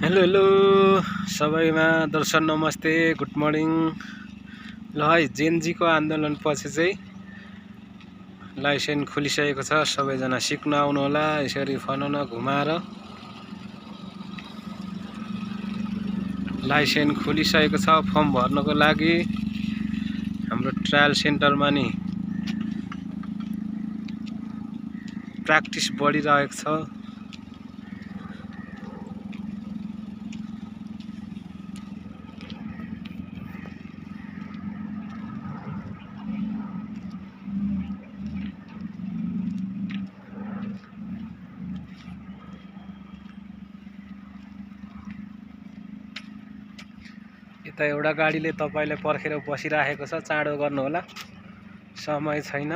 Hello hello सबैमा दर्शन नमस्ते good morning. ल है जेनजीको आन्दोलन पछि चाहिँ लाइसेन्स खुलिसकेको छ। सबैजना सिक्न आउनु होला। यसरी फनन घुमाएर लाइसेन्स खुलिसकेको छ। फर्म भर्नको लागि हाम्रो ट्रायल सेन्टरमा नि प्र्याक्टिस बढिरहेको छ। यता एउटा गाडीले तपाईलाई पर्खेर बसिराखेको छ, चाँडो गर्नु होला, समय छैन।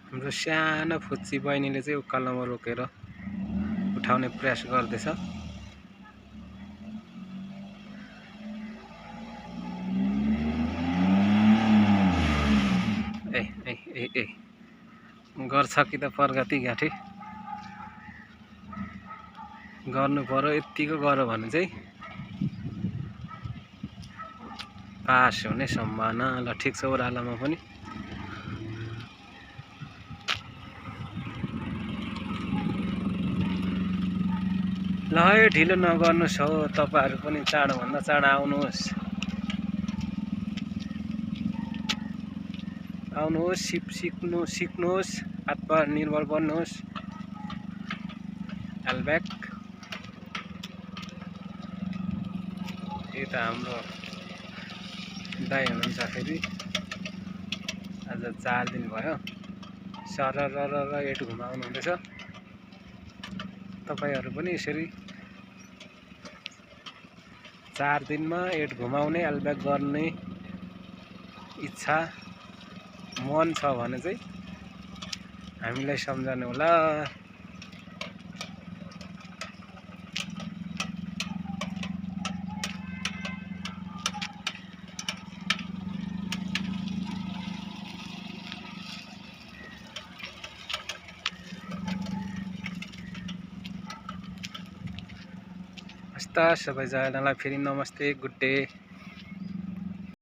हाम्रो सानो फुच्ची बहिनीले चाहिँ उकालोमा रोकेर उठाउने प्रयास गर्दैछ। ए गर्छ कि त प्रगति गाँठी गर्नु पर्यो। यतिको गर्यो भने चाहिँ पास हुने सम्भावना। ल ठिक छ, ओह्रालोमा पनि ल है ढिलो नगर्नुहोस् हो। तपाईहरु पनि चाँडोभन्दा चाँडो आउनुहोस्, सिक्नुहोस्, आत्मनिर्भर बन्नुहोस्। एल्ब्याक यता हाम्रो दाइ हुनुहुन्छ। फेरि आज 4 दिन भयो सरर एट घुमाउनु हुँदैछ। तपाईहरु पनि यसरी 4 दिनमा एट घुमाउने, एल्ब्याक गर्ने इच्छा मन छ भने चाहिँ हामीलाई सम्झनु होला। हस्ता सबैजनालाई फेरि नमस्ते, गुड डे।